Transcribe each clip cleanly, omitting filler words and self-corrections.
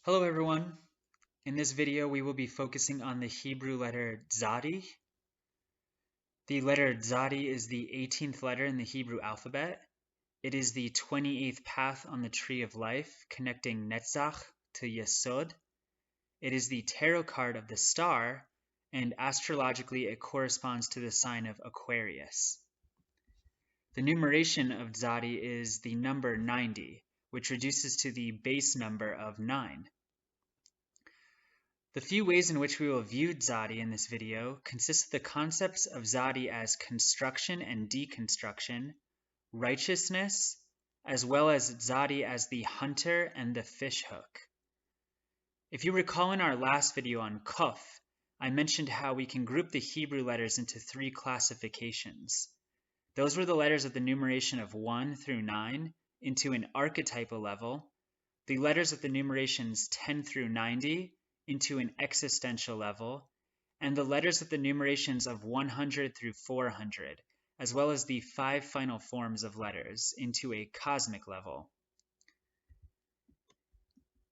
Hello everyone. In this video we will be focusing on the Hebrew letter Tzadi. The letter Tzadi is the 18th letter in the Hebrew alphabet. It is the 28th path on the tree of life connecting Netzach to Yesod. It is the tarot card of the star, and astrologically it corresponds to the sign of Aquarius. The numeration of Tzadi is the number 90, which reduces to the base number of 9. The few ways in which we will view Tzadi in this video consist of the concepts of Tzadi as construction and deconstruction, righteousness, as well as Tzadi as the hunter and the fishhook. If you recall in our last video on Kuf, I mentioned how we can group the Hebrew letters into 3 classifications. Those were the letters of the numeration of 1 through 9 into an archetypal level, the letters of the numerations 10 through 90 into an existential level, and the letters of the numerations of 100 through 400, as well as the 5 final forms of letters into a cosmic level.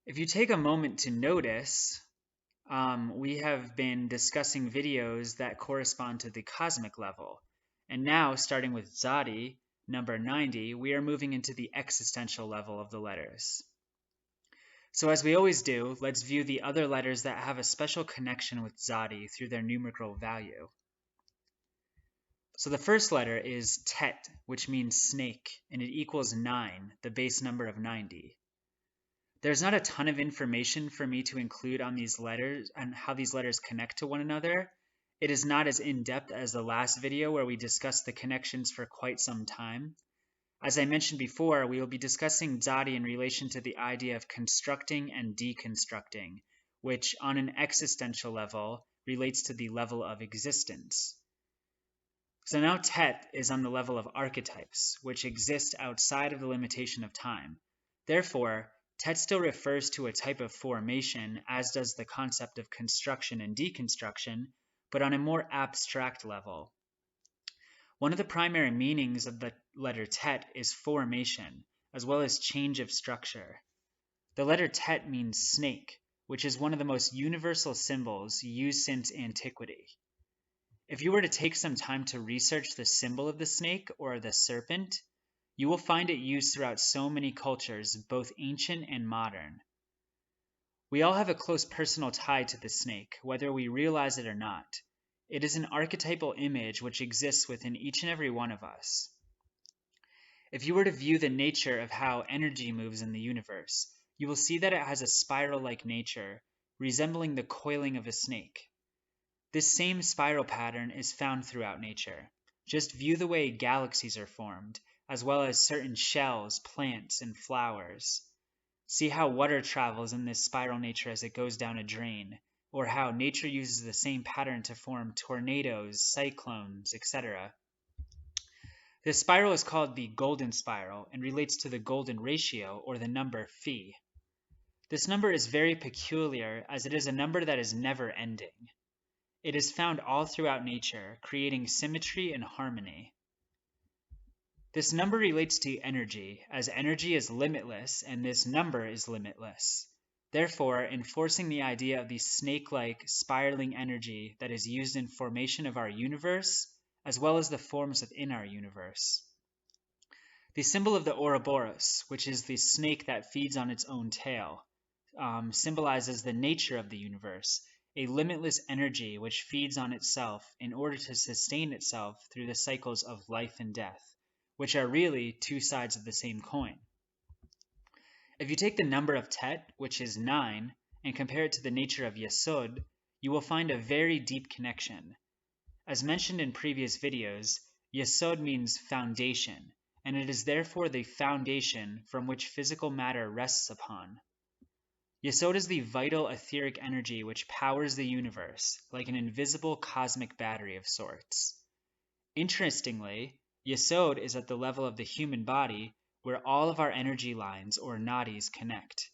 If you take a moment to notice, we have been discussing videos that correspond to the cosmic level, and now starting with Tzadi, number 90, we are moving into the existential level of the letters. So as we always do, let's view the other letters that have a special connection with Tzadi through their numerical value. So the first letter is Tet, which means snake, and it equals 9, the base number of 90. There's not a ton of information for me to include on these letters and how these letters connect to one another. It is not as in-depth as the last video where we discussed the connections for quite some time. As I mentioned before, we will be discussing Tzadi in relation to the idea of constructing and deconstructing, which on an existential level relates to the level of existence. So now Tet is on the level of archetypes, which exist outside of the limitation of time. Therefore, Tet still refers to a type of formation, as does the concept of construction and deconstruction, but on a more abstract level. One of the primary meanings of the letter Tet is formation, as well as change of structure. The letter Tet means snake, which is one of the most universal symbols used since antiquity. If you were to take some time to research the symbol of the snake or the serpent, you will find it used throughout so many cultures, both ancient and modern. We all have a close personal tie to the snake, whether we realize it or not. It is an archetypal image which exists within each and every one of us. If you were to view the nature of how energy moves in the universe, you will see that it has a spiral-like nature, resembling the coiling of a snake. This same spiral pattern is found throughout nature. Just view the way galaxies are formed, as well as certain shells, plants, and flowers. See how water travels in this spiral nature as it goes down a drain, or how nature uses the same pattern to form tornadoes, cyclones, etc. This spiral is called the golden spiral and relates to the golden ratio, or the number phi. This number is very peculiar as it is a number that is never ending. It is found all throughout nature, creating symmetry and harmony. This number relates to energy, as energy is limitless and this number is limitless, therefore enforcing the idea of the snake-like spiraling energy that is used in formation of our universe, as well as the forms within our universe. The symbol of the Ouroboros, which is the snake that feeds on its own tail, symbolizes the nature of the universe, a limitless energy which feeds on itself in order to sustain itself through the cycles of life and death, which are really 2 sides of the same coin. If you take the number of Tet, which is 9, and compare it to the nature of Yesod, you will find a very deep connection. As mentioned in previous videos, Yesod means foundation, and it is therefore the foundation from which physical matter rests upon. Yesod is the vital etheric energy which powers the universe, like an invisible cosmic battery of sorts. Interestingly, Yesod is at the level of the human body, where all of our energy lines or nadis connect.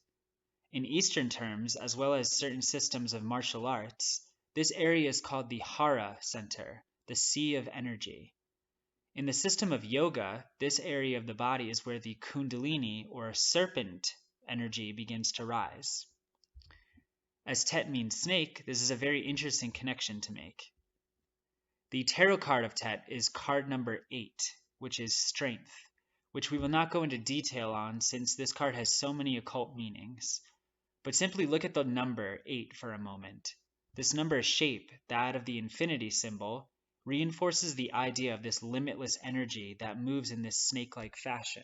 In Eastern terms, as well as certain systems of martial arts, this area is called the Hara center, the sea of energy. In the system of yoga, this area of the body is where the Kundalini or serpent energy begins to rise. As Tet means snake, this is a very interesting connection to make. The tarot card of Tet is card number 8, which is strength, which we will not go into detail on since this card has so many occult meanings. But simply look at the number 8 for a moment. This number's shape, that of the infinity symbol, reinforces the idea of this limitless energy that moves in this snake-like fashion.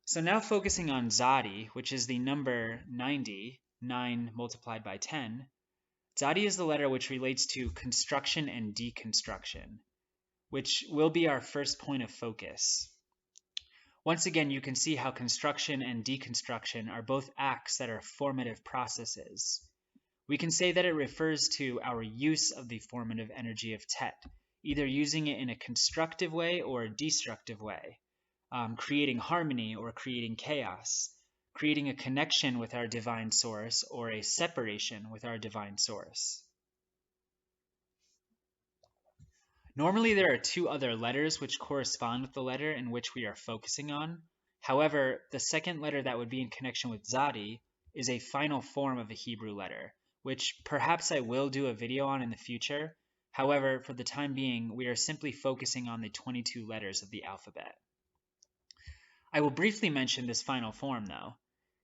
So now focusing on Tzadi, which is the number 90, 9 multiplied by 10, Tzadi is the letter which relates to construction and deconstruction, which will be our first point of focus. Once again, you can see how construction and deconstruction are both acts that are formative processes. We can say that it refers to our use of the formative energy of Tet, either using it in a constructive way or a destructive way, creating harmony or creating chaos, creating a connection with our divine source or a separation with our divine source. Normally there are 2 other letters which correspond with the letter in which we are focusing on. However, the second letter that would be in connection with Tzadi is a final form of a Hebrew letter, which perhaps I will do a video on in the future. However, for the time being, we are simply focusing on the 22 letters of the alphabet. I will briefly mention this final form though.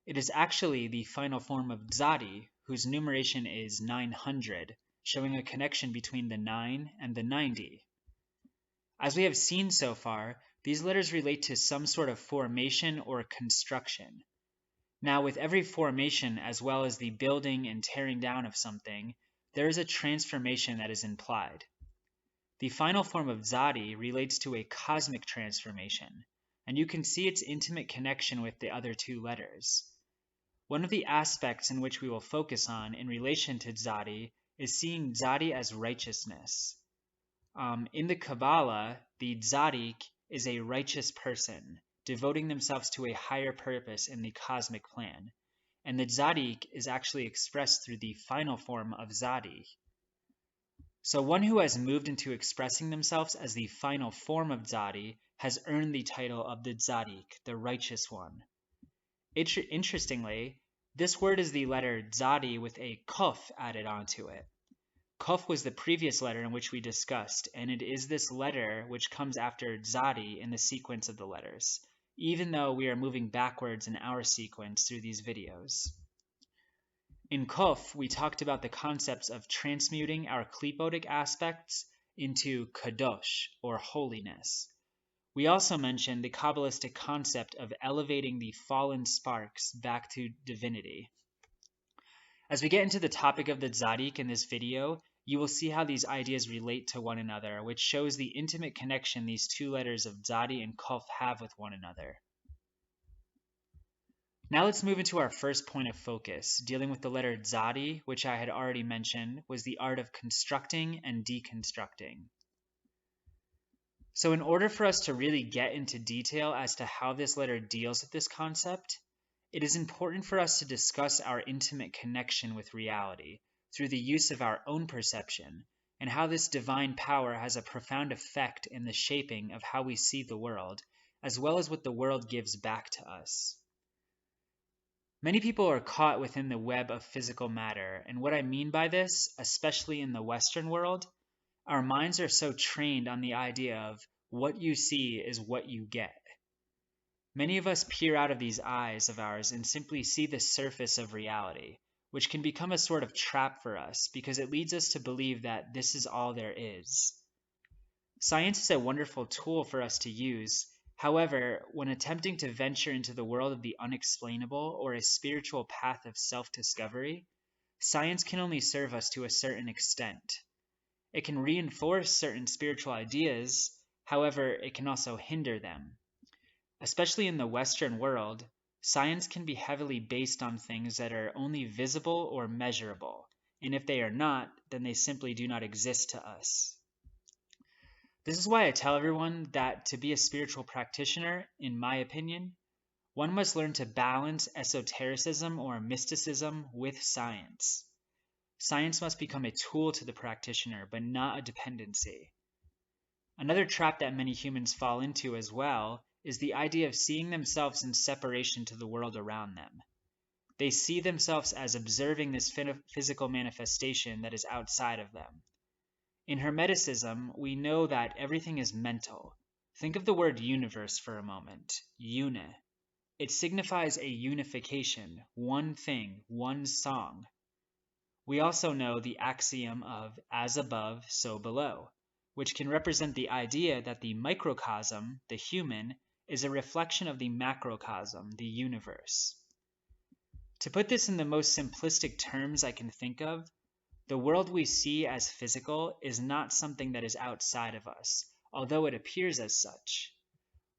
It is actually the final form of Tzadi, whose numeration is 900, showing a connection between the 9 and the 90. As we have seen so far, these letters relate to some sort of formation or construction. Now, with every formation, as well as the building and tearing down of something, there is a transformation that is implied. The final form of Tzadi relates to a cosmic transformation, and you can see its intimate connection with the other 2 letters. One of the aspects in which we will focus on in relation to Tzadi is seeing Tzadi as righteousness. In the Kabbalah, the Tzaddik is a righteous person, devoting themselves to a higher purpose in the cosmic plan, and the Tzaddik is actually expressed through the final form of Tzadi. So one who has moved into expressing themselves as the final form of Tzadi has earned the title of the Tzaddik, the righteous one. Interestingly, this word is the letter Tzadi with a kuf added onto it. Kuf was the previous letter in which we discussed, and it is this letter which comes after Tzadi in the sequence of the letters, even though we are moving backwards in our sequence through these videos. In Kuf, we talked about the concepts of transmuting our klipotic aspects into kadosh, or holiness. We also mentioned the Kabbalistic concept of elevating the fallen sparks back to divinity. As we get into the topic of the Tzaddik in this video, you will see how these ideas relate to one another, which shows the intimate connection these 2 letters of Tzadi and Kuf have with one another. Now let's move into our first point of focus, dealing with the letter Tzadi, which I had already mentioned was the art of constructing and deconstructing. So in order for us to really get into detail as to how this letter deals with this concept, it is important for us to discuss our intimate connection with reality through the use of our own perception, and how this divine power has a profound effect in the shaping of how we see the world, as well as what the world gives back to us. Many people are caught within the web of physical matter, and what I mean by this, especially in the Western world, our minds are so trained on the idea of what you see is what you get. Many of us peer out of these eyes of ours and simply see the surface of reality, which can become a sort of trap for us because it leads us to believe that this is all there is. Science is a wonderful tool for us to use. However, when attempting to venture into the world of the unexplainable or a spiritual path of self-discovery, science can only serve us to a certain extent. It can reinforce certain spiritual ideas, however, it can also hinder them. Especially in the Western world, science can be heavily based on things that are only visible or measurable, and if they are not, then they simply do not exist to us. This is why I tell everyone that to be a spiritual practitioner, in my opinion, one must learn to balance esotericism or mysticism with science. Science must become a tool to the practitioner, but not a dependency. Another trap that many humans fall into as well is the idea of seeing themselves in separation to the world around them. They see themselves as observing this physical manifestation that is outside of them. In Hermeticism, we know that everything is mental. Think of the word universe for a moment. Uni. It signifies a unification, one thing, one song. We also know the axiom of as above, so below, which can represent the idea that the microcosm, the human, is a reflection of the macrocosm, the universe. To put this in the most simplistic terms I can think of, the world we see as physical is not something that is outside of us, although it appears as such.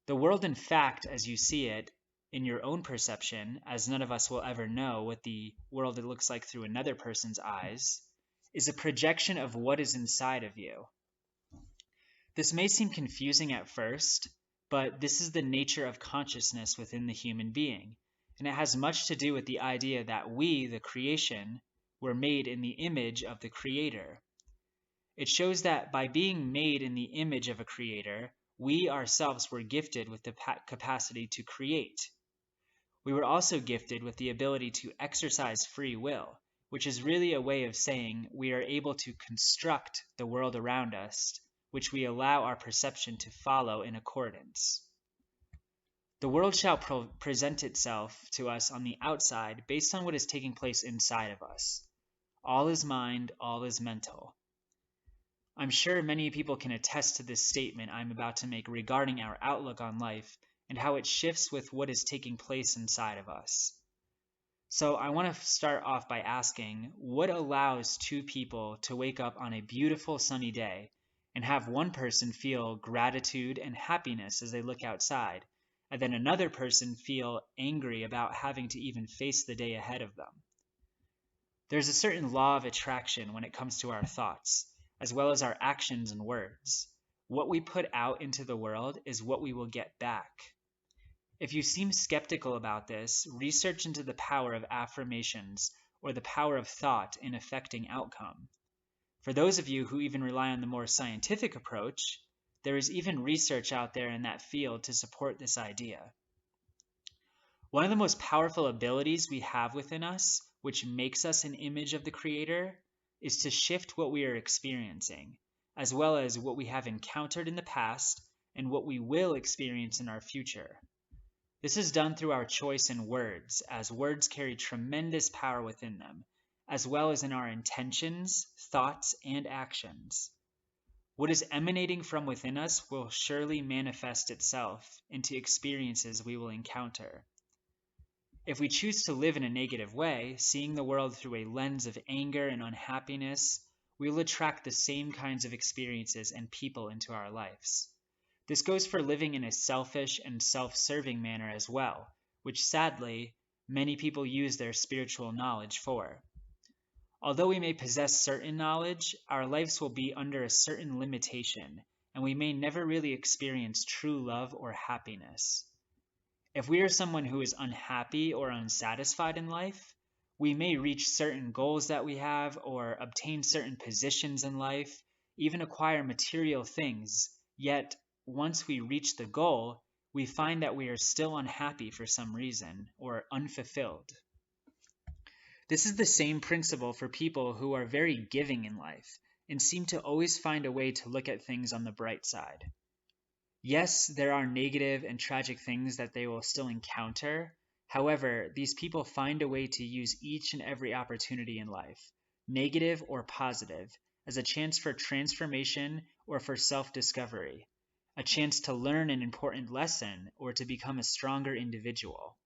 The world, in fact, as you see it, in your own perception, as none of us will ever know what the world looks like through another person's eyes, is a projection of what is inside of you. This may seem confusing at first, but this is the nature of consciousness within the human being, and it has much to do with the idea that we, the creation, were made in the image of the Creator. It shows that by being made in the image of a Creator, we ourselves were gifted with the capacity to create. We were also gifted with the ability to exercise free will, which is really a way of saying we are able to construct the world around us, which we allow our perception to follow in accordance. The world shall present itself to us on the outside based on what is taking place inside of us. All is mind, all is mental. I'm sure many people can attest to this statement I'm about to make regarding our outlook on life and how it shifts with what is taking place inside of us. So I want to start off by asking, what allows two people to wake up on a beautiful sunny day and have one person feel gratitude and happiness as they look outside, and then another person feel angry about having to even face the day ahead of them? There's a certain law of attraction when it comes to our thoughts, as well as our actions and words. What we put out into the world is what we will get back. If you seem skeptical about this, research into the power of affirmations or the power of thought in affecting outcome. For those of you who even rely on the more scientific approach, there is even research out there in that field to support this idea. One of the most powerful abilities we have within us, which makes us an image of the Creator, is to shift what we are experiencing, as well as what we have encountered in the past and what we will experience in our future. This is done through our choice in words, as words carry tremendous power within them, as well as in our intentions, thoughts, and actions. What is emanating from within us will surely manifest itself into experiences we will encounter. If we choose to live in a negative way, seeing the world through a lens of anger and unhappiness, we will attract the same kinds of experiences and people into our lives. This goes for living in a selfish and self-serving manner as well, which sadly, many people use their spiritual knowledge for. Although we may possess certain knowledge, our lives will be under a certain limitation, and we may never really experience true love or happiness. If we are someone who is unhappy or unsatisfied in life, we may reach certain goals that we have or obtain certain positions in life, even acquire material things, yet once we reach the goal, we find that we are still unhappy for some reason or unfulfilled. This is the same principle for people who are very giving in life and seem to always find a way to look at things on the bright side. Yes, there are negative and tragic things that they will still encounter. However, these people find a way to use each and every opportunity in life, negative or positive, as a chance for transformation or for self-discovery, a chance to learn an important lesson or to become a stronger individual.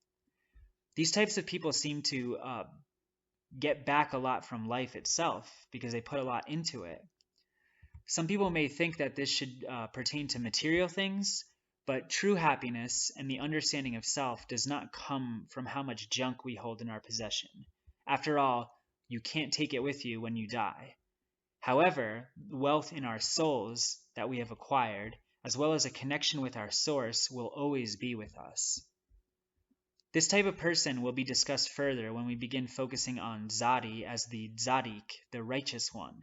These types of people seem to get back a lot from life itself because they put a lot into it. Some people may think that this should pertain to material things, but true happiness and the understanding of self does not come from how much junk we hold in our possession. After all, you can't take it with you when you die. However, wealth in our souls that we have acquired, as well as a connection with our source, will always be with us. This type of person will be discussed further when we begin focusing on Tzadi as the Tzadik, the righteous one.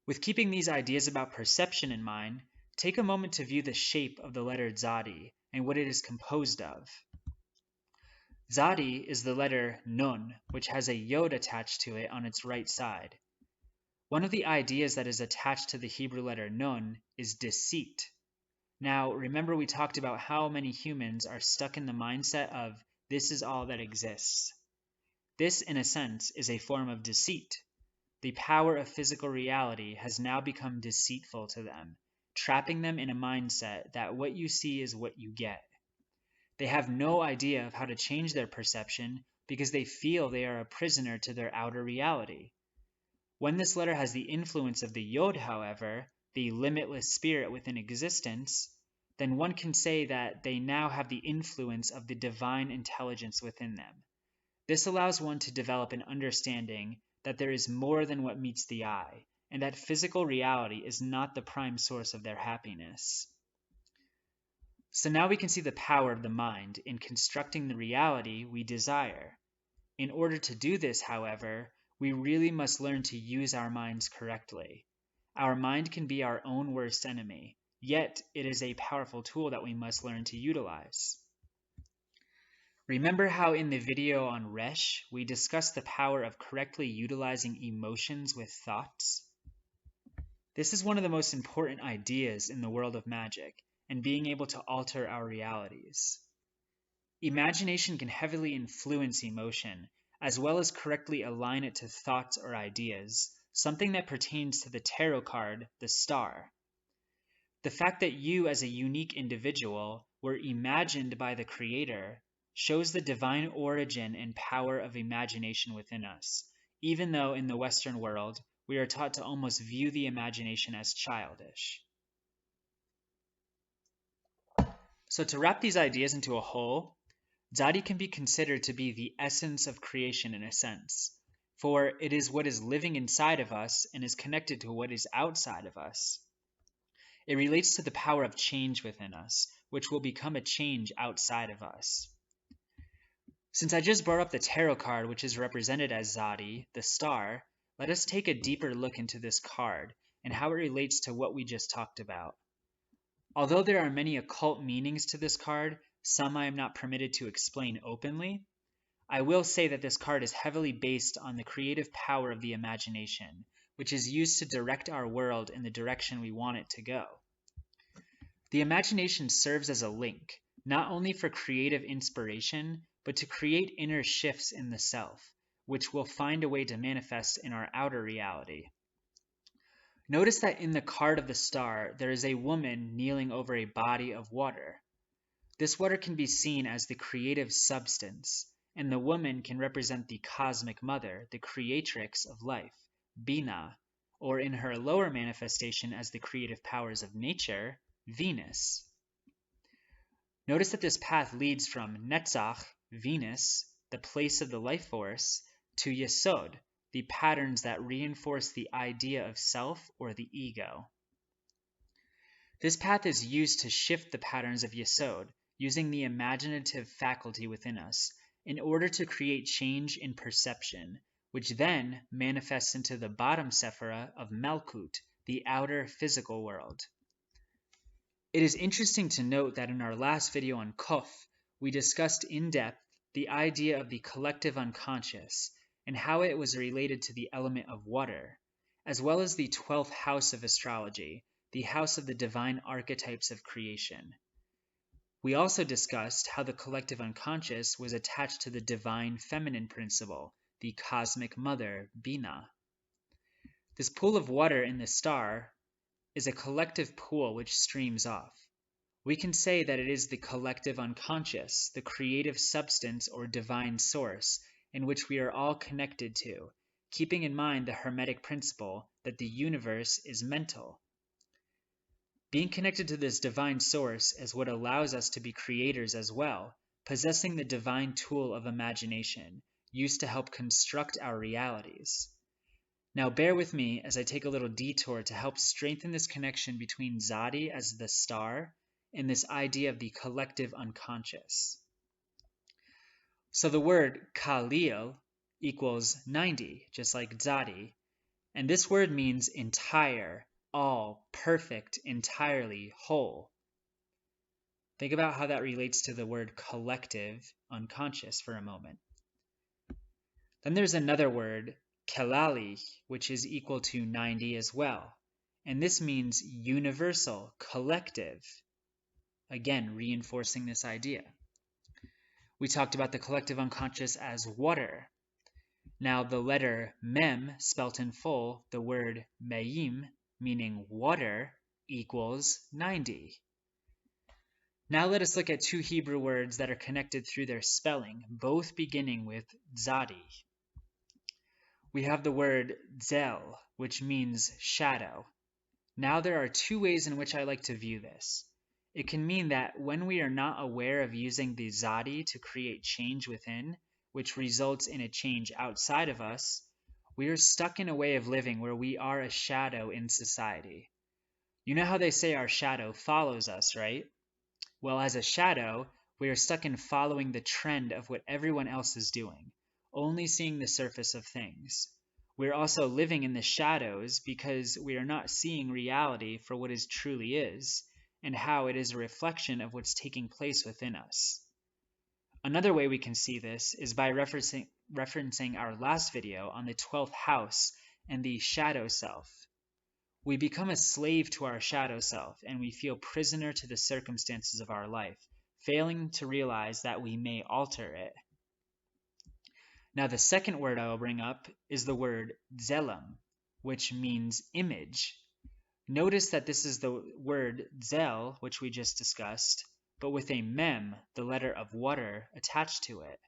With keeping these ideas about perception in mind, take a moment to view the shape of the letter Tzadi and what it is composed of. Tzadi is the letter Nun, which has a yod attached to it on its right side. One of the ideas that is attached to the Hebrew letter Nun is deceit. Now, remember we talked about how many humans are stuck in the mindset of this is all that exists. This, in a sense, is a form of deceit. The power of physical reality has now become deceitful to them, trapping them in a mindset that what you see is what you get. They have no idea of how to change their perception because they feel they are a prisoner to their outer reality. When this letter has the influence of the Yod, however, the limitless spirit within existence, then one can say that they now have the influence of the divine intelligence within them. This allows one to develop an understanding that there is more than what meets the eye, and that physical reality is not the prime source of their happiness. So now we can see the power of the mind in constructing the reality we desire. In order to do this, however, we really must learn to use our minds correctly. Our mind can be our own worst enemy, yet it is a powerful tool that we must learn to utilize. Remember how in the video on Resh, we discussed the power of correctly utilizing emotions with thoughts? This is one of the most important ideas in the world of magic, and being able to alter our realities. Imagination can heavily influence emotion, as well as correctly align it to thoughts or ideas, something that pertains to the tarot card, the Star. The fact that you as a unique individual were imagined by the Creator shows the divine origin and power of imagination within us, even though in the Western world we are taught to almost view the imagination as childish. So to wrap these ideas into a whole, Tzadi can be considered to be the essence of creation in a sense, for it is what is living inside of us and is connected to what is outside of us. It relates to the power of change within us, which will become a change outside of us. Since I just brought up the tarot card, which is represented as Tzadi, the star, let us take a deeper look into this card and how it relates to what we just talked about. Although there are many occult meanings to this card, some I am not permitted to explain openly, I will say that this card is heavily based on the creative power of the imagination, which is used to direct our world in the direction we want it to go. The imagination serves as a link, not only for creative inspiration, but to create inner shifts in the self, which will find a way to manifest in our outer reality. Notice that in the card of the star, there is a woman kneeling over a body of water. This water can be seen as the creative substance, and the woman can represent the cosmic mother, the creatrix of life, Bina, or in her lower manifestation as the creative powers of nature, Venus. Notice that this path leads from Netzach, Venus, the place of the life force, to Yesod, the patterns that reinforce the idea of self or the ego. This path is used to shift the patterns of Yesod, using the imaginative faculty within us, in order to create change in perception, which then manifests into the bottom sephira of Malkut, the outer physical world. It is interesting to note that in our last video on Kof, we discussed in depth the idea of the collective unconscious, and how it was related to the element of water, as well as the 12th house of astrology, the house of the divine archetypes of creation. We also discussed how the collective unconscious was attached to the divine feminine principle, the cosmic mother, Bina. This pool of water in the star is a collective pool which streams off. We can say that it is the collective unconscious, the creative substance or divine source, in which we are all connected to, keeping in mind the Hermetic principle that the universe is mental. Being connected to this divine source is what allows us to be creators as well, possessing the divine tool of imagination, used to help construct our realities. Now bear with me as I take a little detour to help strengthen this connection between Tzadi as the star and this idea of the collective unconscious. So the word Khalil equals 90, just like Tzadi, and this word means entire, all, perfect, entirely, whole. Think about how that relates to the word collective unconscious for a moment. Then there's another word, kelali, which is equal to 90 as well. And this means universal, collective. Again, reinforcing this idea. We talked about the collective unconscious as water. Now the letter mem spelt in full, the word meim, meaning water, equals 90. Now let us look at two Hebrew words that are connected through their spelling, both beginning with Tzadi. We have the word Tzel, which means shadow. Now there are two ways in which I like to view this. It can mean that when we are not aware of using the Tzadi to create change within, which results in a change outside of us, we are stuck in a way of living where we are a shadow in society. You know how they say our shadow follows us, right? Well, as a shadow, we are stuck in following the trend of what everyone else is doing, only seeing the surface of things. We're also living in the shadows because we are not seeing reality for what it truly is, and how it is a reflection of what's taking place within us. Another way we can see this is by referencing our last video on the 12th house and the shadow self. We become a slave to our shadow self, and we feel prisoner to the circumstances of our life, failing to realize that we may alter it. Now, the second word I will bring up is the word Tzelem, which means image. Notice that this is the word Tzel, which we just discussed, but with a mem, the letter of water, attached to it.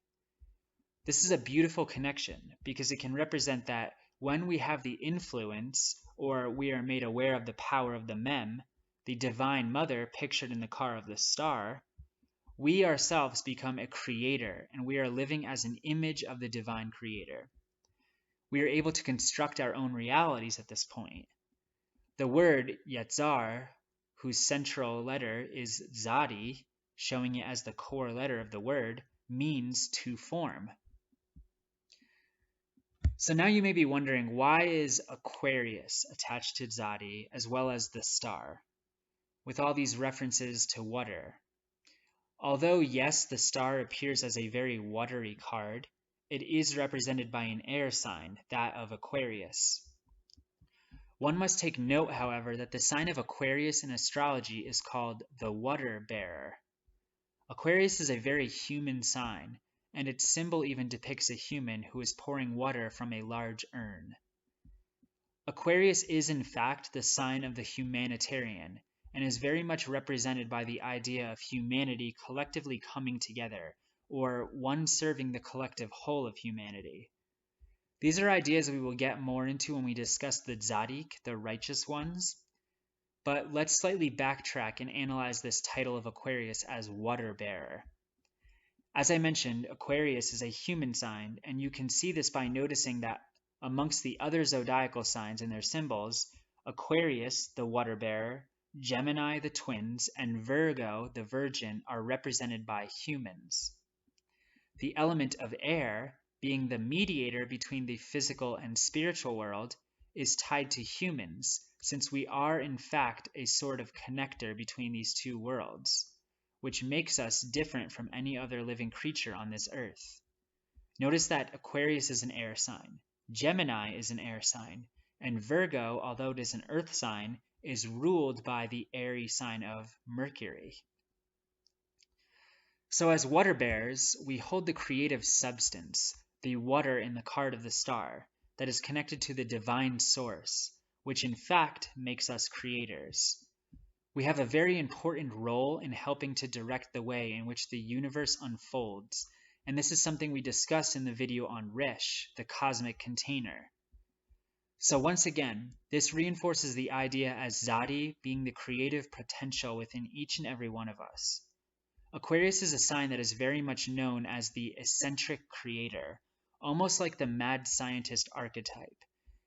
This is a beautiful connection because it can represent that when we have the influence, or we are made aware of the power of the mem, the divine mother pictured in the car of the star, we ourselves become a creator, and we are living as an image of the divine creator. We are able to construct our own realities at this point. The word Yetzar, whose central letter is Tzadi, showing it as the core letter of the word, means to form. So now you may be wondering, why is Aquarius attached to Tzadi as well as the star, with all these references to water? Although yes, the star appears as a very watery card, it is represented by an air sign, that of Aquarius. One must take note, however, that the sign of Aquarius in astrology is called the water bearer. Aquarius is a very human sign, and its symbol even depicts a human who is pouring water from a large urn. Aquarius is in fact the sign of the humanitarian, and is very much represented by the idea of humanity collectively coming together, or one serving the collective whole of humanity. These are ideas we will get more into when we discuss the Tzaddik, the righteous ones, but let's slightly backtrack and analyze this title of Aquarius as water bearer. As I mentioned, Aquarius is a human sign, and you can see this by noticing that amongst the other zodiacal signs and their symbols, Aquarius, the water bearer, Gemini, the twins, and Virgo, the virgin, are represented by humans. The element of air, being the mediator between the physical and spiritual world, is tied to humans, since we are in fact a sort of connector between these two worlds, which makes us different from any other living creature on this earth. Notice that Aquarius is an air sign, Gemini is an air sign, and Virgo, although it is an earth sign, is ruled by the airy sign of Mercury. So as water bearers, we hold the creative substance, the water in the card of the star, that is connected to the divine source, which in fact makes us creators. We have a very important role in helping to direct the way in which the universe unfolds, and this is something we discussed in the video on Rish, the cosmic container. So once again, this reinforces the idea as Tzadi being the creative potential within each and every one of us. Aquarius is a sign that is very much known as the eccentric creator, almost like the mad scientist archetype.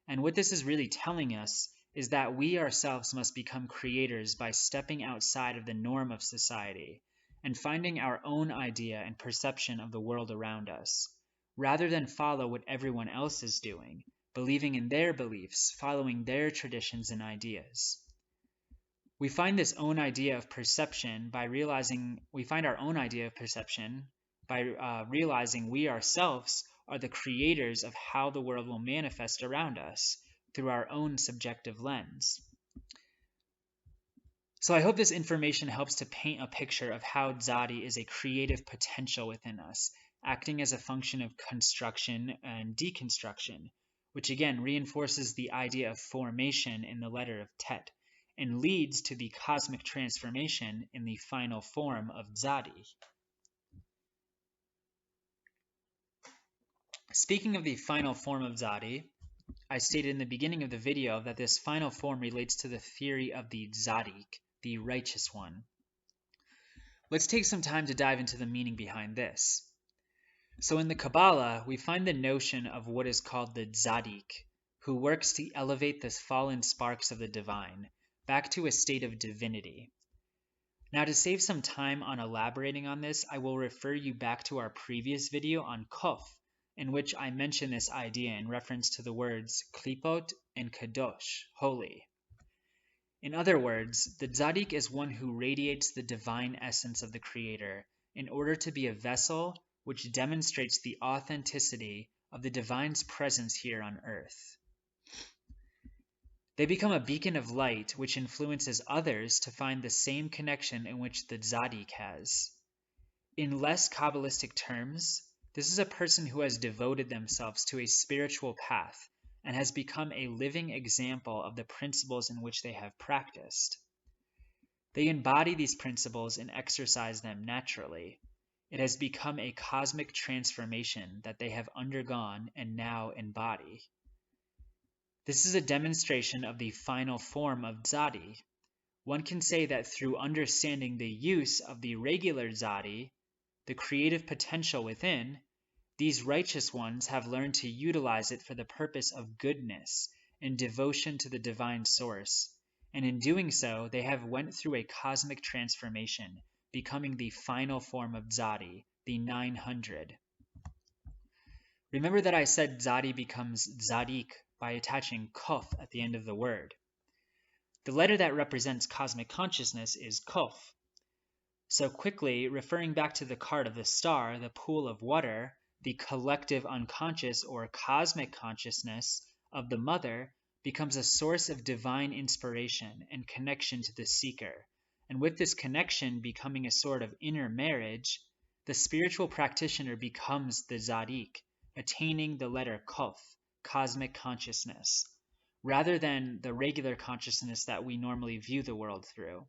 And what this is really telling us is that we ourselves must become creators by stepping outside of the norm of society and finding our own idea and perception of the world around us, rather than follow what everyone else is doing, believing in their beliefs, following their traditions and ideas. We find this own idea of perception by realizing we find our own idea of perception by realizing we ourselves are the creators of how the world will manifest around us through our own subjective lens. So I hope this information helps to paint a picture of how Tzadi is a creative potential within us, acting as a function of construction and deconstruction, which again reinforces the idea of formation in the letter of Tet, and leads to the cosmic transformation in the final form of Tzadi. Speaking of the final form of Tzadi, I stated in the beginning of the video that this final form relates to the theory of the Tzadik, the righteous one. Let's take some time to dive into the meaning behind this. So in the Kabbalah, we find the notion of what is called the Tzadik, who works to elevate the fallen sparks of the divine back to a state of divinity. Now, to save some time on elaborating on this, I will refer you back to our previous video on Kof, in which I mention this idea in reference to the words klipot and kadosh, holy. In other words, the Tzadik is one who radiates the divine essence of the Creator in order to be a vessel which demonstrates the authenticity of the divine's presence here on earth. They become a beacon of light which influences others to find the same connection in which the Tzadik has. In less Kabbalistic terms, this is a person who has devoted themselves to a spiritual path and has become a living example of the principles in which they have practiced. They embody these principles and exercise them naturally. It has become a cosmic transformation that they have undergone and now embody. This is a demonstration of the final form of Tzadi. One can say that through understanding the use of the regular Tzadi, the creative potential within, these righteous ones have learned to utilize it for the purpose of goodness and devotion to the divine source, and in doing so, they have went through a cosmic transformation, becoming the final form of Tzadi, the 900. Remember that I said Tzadi becomes Tzadik by attaching Kof at the end of the word. The letter that represents cosmic consciousness is Kof. So quickly, referring back to the card of the star, the pool of water, the collective unconscious or cosmic consciousness of the mother becomes a source of divine inspiration and connection to the seeker. And with this connection becoming a sort of inner marriage, the spiritual practitioner becomes the Tzadik, attaining the letter Kof, cosmic consciousness, rather than the regular consciousness that we normally view the world through.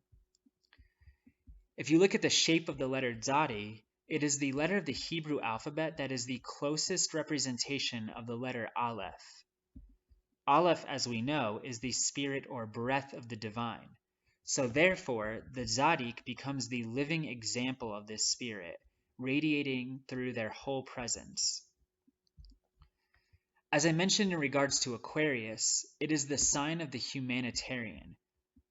If you look at the shape of the letter Tzadi, it is the letter of the Hebrew alphabet that is the closest representation of the letter Aleph. Aleph, as we know, is the spirit or breath of the divine. So therefore, the Tzadik becomes the living example of this spirit, radiating through their whole presence. As I mentioned in regards to Aquarius, it is the sign of the humanitarian.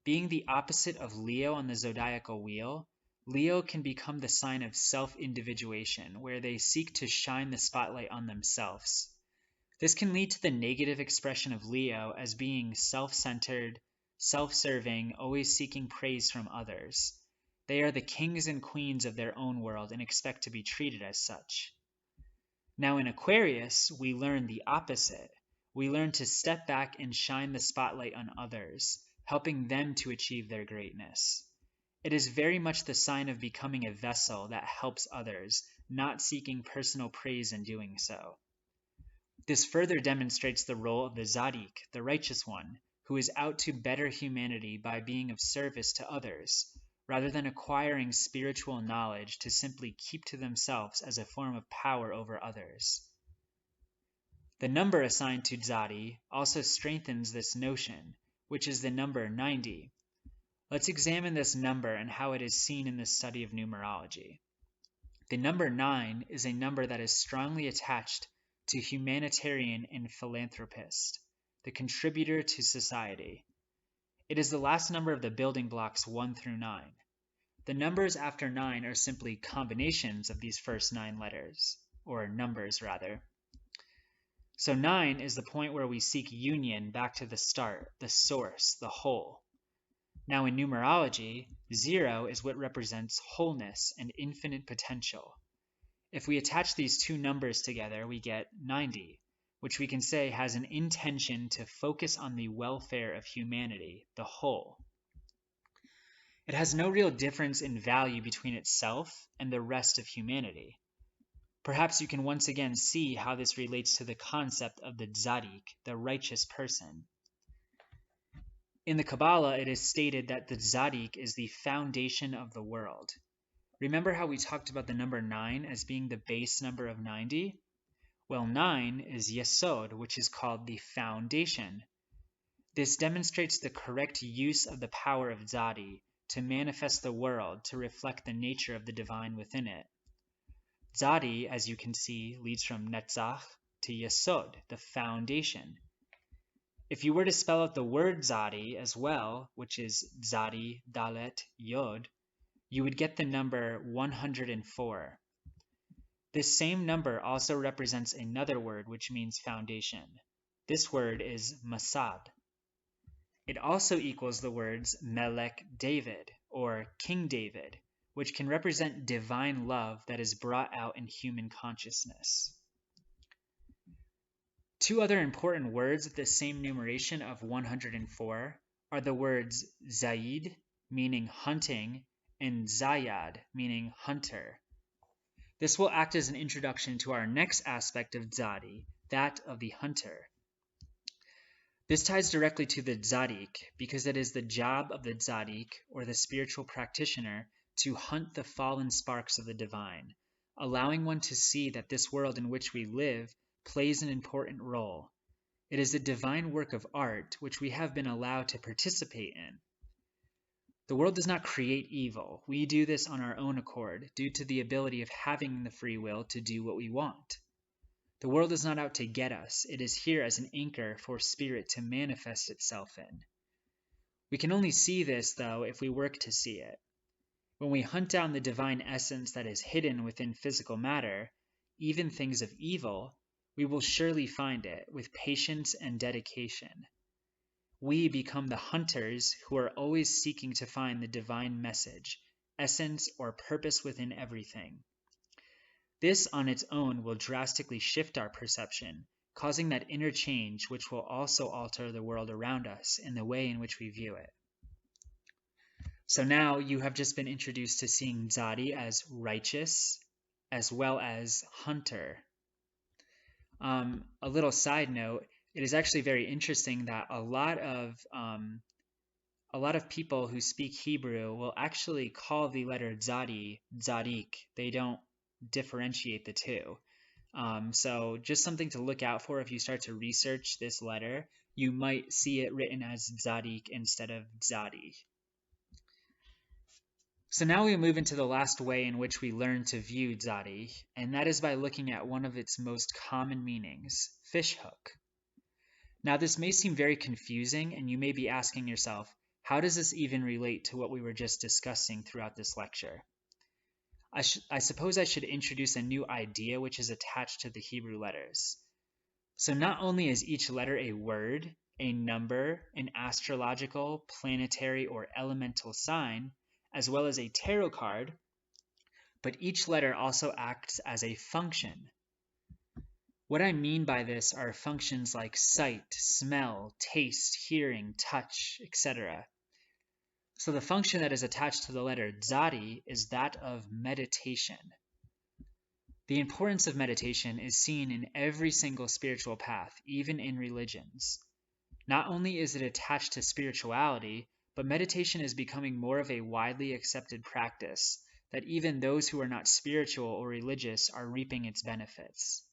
Being the opposite of Leo on the zodiacal wheel, Leo can become the sign of self-individuation, where they seek to shine the spotlight on themselves. This can lead to the negative expression of Leo as being self-centered, self-serving, always seeking praise from others. They are the kings and queens of their own world and expect to be treated as such. Now in Aquarius, we learn the opposite. We learn to step back and shine the spotlight on others, helping them to achieve their greatness. It is very much the sign of becoming a vessel that helps others, not seeking personal praise in doing so. This further demonstrates the role of the Tzadik, the righteous one, who is out to better humanity by being of service to others, rather than acquiring spiritual knowledge to simply keep to themselves as a form of power over others. The number assigned to Tzadi also strengthens this notion, which is the number 90. Let's examine this number and how it is seen in the study of numerology. The number 9 is a number that is strongly attached to humanitarian and philanthropist, the contributor to society. It is the last number of the building blocks 1 through 9. The numbers after 9 are simply combinations of these first 9 letters, or numbers rather. So 9 is the point where we seek union back to the start, the source, the whole. Now in numerology, 0 is what represents wholeness and infinite potential. If we attach these two numbers together, we get 90, which we can say has an intention to focus on the welfare of humanity, the whole. It has no real difference in value between itself and the rest of humanity. Perhaps you can once again see how this relates to the concept of the Tzadi, the righteous person. In the Kabbalah, it is stated that the Tzadi is the foundation of the world. Remember how we talked about the number 9 as being the base number of 90? Well, 9 is Yesod, which is called the foundation. This demonstrates the correct use of the power of Tzadi to manifest the world to reflect the nature of the divine within it. Tzadi, as you can see, leads from Netzach to Yesod, the foundation. If you were to spell out the word Tzadi as well, which is Tzadi, Dalet, Yod, you would get the number 104. This same number also represents another word which means foundation. This word is Masad. It also equals the words Melech David, or King David, which can represent divine love that is brought out in human consciousness. Two other important words with the same numeration of 104 are the words Zaid, meaning hunting, and Zayad, meaning hunter. This will act as an introduction to our next aspect of Tzadi, that of the hunter. This ties directly to the Tzadik because it is the job of the Tzadik, or the spiritual practitioner, to hunt the fallen sparks of the divine, allowing one to see that this world in which we live plays an important role. It is a divine work of art which we have been allowed to participate in. The world does not create evil. We do this on our own accord, due to the ability of having the free will to do what we want. The world is not out to get us. It is here as an anchor for spirit to manifest itself in. We can only see this, though, if we work to see it. When we hunt down the divine essence that is hidden within physical matter, even things of evil, we will surely find it with patience and dedication. We become the hunters who are always seeking to find the divine message, essence, or purpose within everything. This on its own will drastically shift our perception, causing that inner change which will also alter the world around us in the way in which we view it. So now you have just been introduced to seeing Tzadi as righteous as well as hunter. A little side note, it is actually very interesting that a lot of people who speak Hebrew will actually call the letter Tzadi, Tzadik. They don't differentiate the two. So just something to look out for if you start to research this letter. You might see it written as Tzadik instead of Tzadi. So now we move into the last way in which we learn to view Tzadi, and that is by looking at one of its most common meanings, fishhook. Now this may seem very confusing, and you may be asking yourself, how does this even relate to what we were just discussing throughout this lecture? I suppose I should introduce a new idea which is attached to the Hebrew letters. So not only is each letter a word, a number, an astrological, planetary, or elemental sign, as well as a tarot card, but each letter also acts as a function. What I mean by this are functions like sight, smell, taste, hearing, touch, etc. So the function that is attached to the letter Tzadi is that of meditation. The importance of meditation is seen in every single spiritual path, even in religions. Not only is it attached to spirituality, but meditation is becoming more of a widely accepted practice that even those who are not spiritual or religious are reaping its benefits.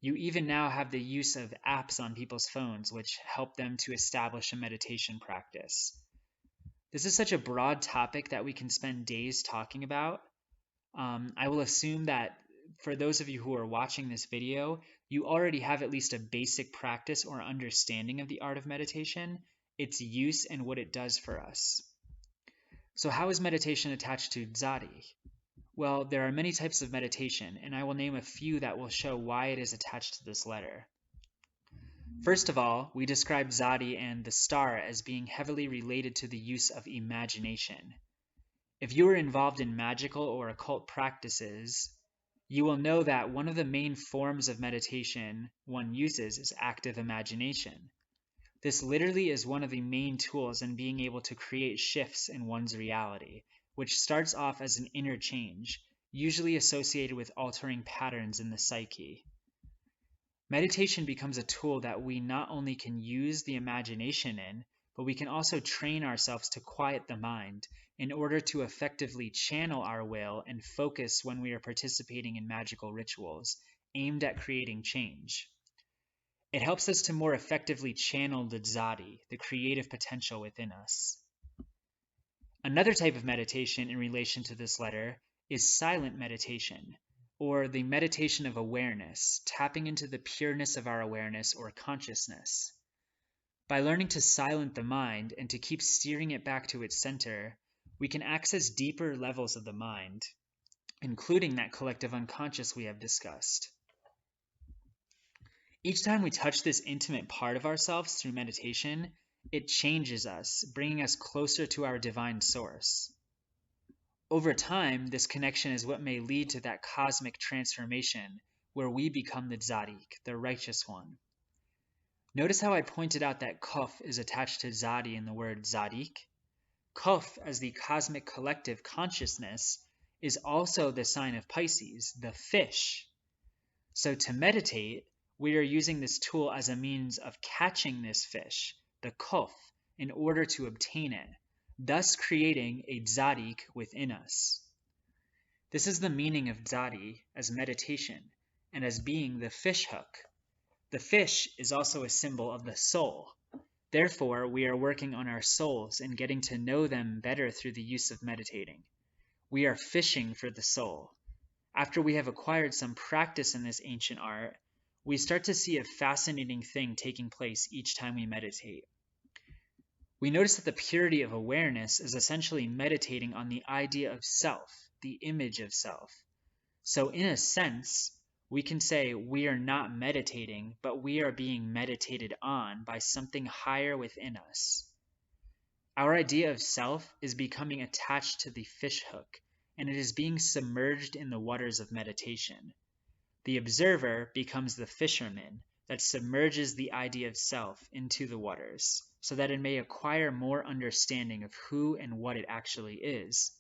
You even now have the use of apps on people's phones which help them to establish a meditation practice. This is such a broad topic that we can spend days talking about. I will assume that for those of you who are watching this video, you already have at least a basic practice or understanding of the art of meditation, its use, and what it does for us. So how is meditation attached to Tzadi? Well, there are many types of meditation, and I will name a few that will show why it is attached to this letter. First of all, we describe Tzadi and the star as being heavily related to the use of imagination. If you are involved in magical or occult practices, you will know that one of the main forms of meditation one uses is active imagination. This literally is one of the main tools in being able to create shifts in one's reality, which starts off as an inner change, usually associated with altering patterns in the psyche. Meditation becomes a tool that we not only can use the imagination in, but we can also train ourselves to quiet the mind in order to effectively channel our will and focus when we are participating in magical rituals aimed at creating change. It helps us to more effectively channel the Tzadi, the creative potential within us. Another type of meditation in relation to this letter is silent meditation, or the meditation of awareness, tapping into the pureness of our awareness or consciousness. By learning to silence the mind and to keep steering it back to its center, we can access deeper levels of the mind, including that collective unconscious we have discussed. Each time we touch this intimate part of ourselves through meditation, it changes us, bringing us closer to our divine source. Over time, this connection is what may lead to that cosmic transformation where we become the Tzaddik, the righteous one. Notice how I pointed out that Kuf is attached to Tzadi in the word Tzaddik? Kuf, as the cosmic collective consciousness, is also the sign of Pisces, the fish. So to meditate, we are using this tool as a means of catching this fish, the Kuf, in order to obtain it, thus creating a Tzaddik within us. This is the meaning of Tzadi as meditation and as being the fish hook. The fish is also a symbol of the soul. Therefore, we are working on our souls and getting to know them better through the use of meditating. We are fishing for the soul. After we have acquired some practice in this ancient art, we start to see a fascinating thing taking place each time we meditate. We notice that the purity of awareness is essentially meditating on the idea of self, the image of self. So in a sense, we can say we are not meditating, but we are being meditated on by something higher within us. Our idea of self is becoming attached to the fish hook, and it is being submerged in the waters of meditation. The observer becomes the fisherman that submerges the idea of self into the waters, so that it may acquire more understanding of who and what it actually is,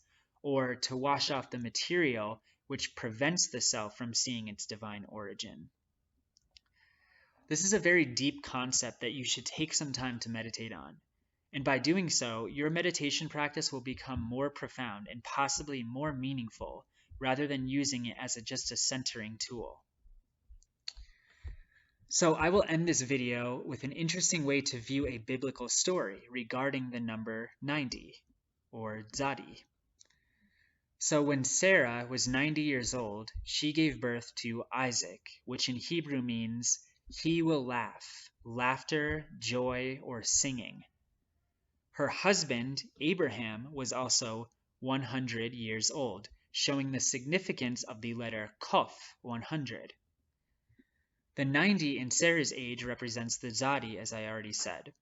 or to wash off the material which prevents the self from seeing its divine origin. This is a very deep concept that you should take some time to meditate on. And by doing so, your meditation practice will become more profound and possibly more meaningful rather than using it as just a centering tool. So I will end this video with an interesting way to view a biblical story regarding the number 90, or Tzadi. So when Sarah was 90 years old, she gave birth to Isaac, which in Hebrew means he will laugh, laughter, joy, or singing. Her husband, Abraham, was also 100 years old, showing the significance of the letter Kof, 100. The 90 in Sarah's age represents the Tzadi, as I already said.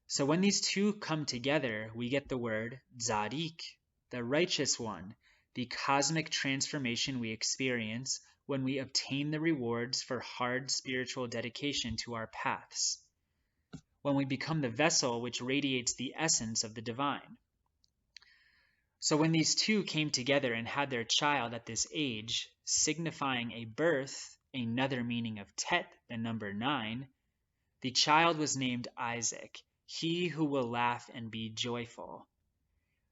So when these two come together, we get the word Tzaddik, the righteous one, the cosmic transformation we experience when we obtain the rewards for hard spiritual dedication to our paths, when we become the vessel which radiates the essence of the divine. So when these two came together and had their child at this age, signifying a birth, another meaning of Tet, the number 9, the child was named Isaac, he who will laugh and be joyful.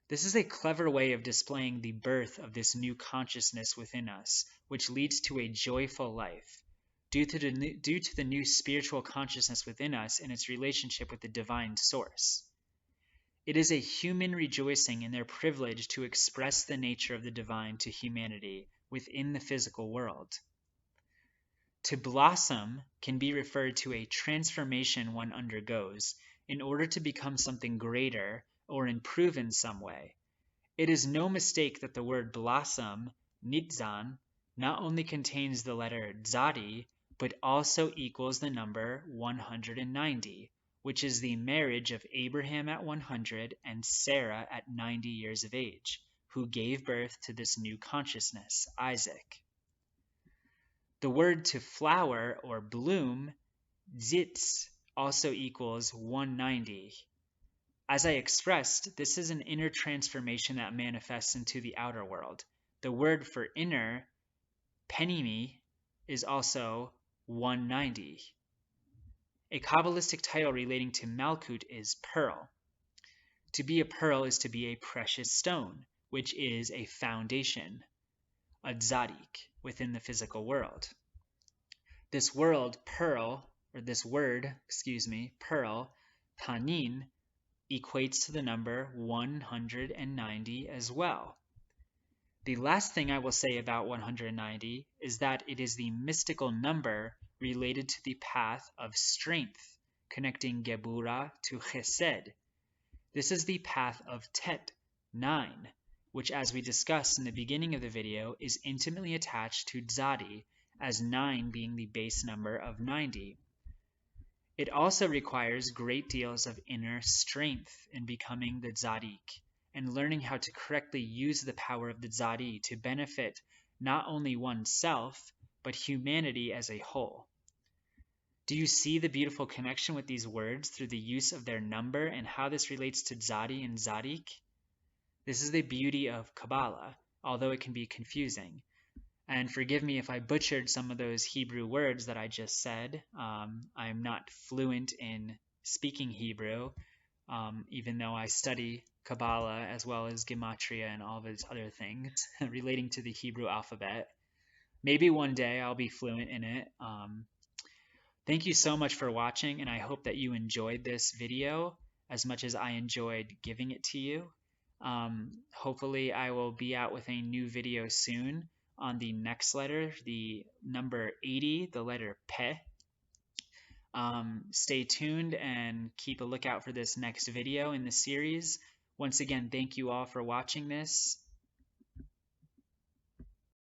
This is a clever way of displaying the birth of this new consciousness within us, which leads to a joyful life, due to the new spiritual consciousness within us and its relationship with the divine source. It is a human rejoicing in their privilege to express the nature of the divine to humanity within the physical world. To blossom can be referred to a transformation one undergoes in order to become something greater or improve in some way. It is no mistake that the word blossom, nitzan, not only contains the letter Tzadi, but also equals the number 190, which is the marriage of Abraham at 100 and Sarah at 90 years of age, who gave birth to this new consciousness, Isaac. The word to flower or bloom, zitz, also equals 190. As I expressed, this is an inner transformation that manifests into the outer world. The word for inner, penimi, is also 190. A Kabbalistic title relating to Malkut is pearl. To be a pearl is to be a precious stone, which is a foundation, a tzaddik, within the physical world. This word, pearl, tanin, equates to the number 190 as well. The last thing I will say about 190 is that it is the mystical number related to the path of strength, connecting Gebura to Chesed. This is the path of Tet, 9, which, as we discussed in the beginning of the video, is intimately attached to Tzadi, as 9 being the base number of 90. It also requires great deals of inner strength in becoming the Tzaddik and learning how to correctly use the power of the Tzadi to benefit not only oneself, but humanity as a whole. Do you see the beautiful connection with these words through the use of their number and how this relates to Tzadi and Tzaddik? This is the beauty of Kabbalah, although it can be confusing. And forgive me if I butchered some of those Hebrew words that I just said. I'm not fluent in speaking Hebrew, even though I study Kabbalah as well as Gematria and all of its other things relating to the Hebrew alphabet. Maybe one day I'll be fluent in it. Thank you so much for watching, and I hope that you enjoyed this video as much as I enjoyed giving it to you. Hopefully I will be out with a new video soon on the next letter, the number 80, the letter Pe. Stay tuned and keep a lookout for this next video in the series. Once again, thank you all for watching this.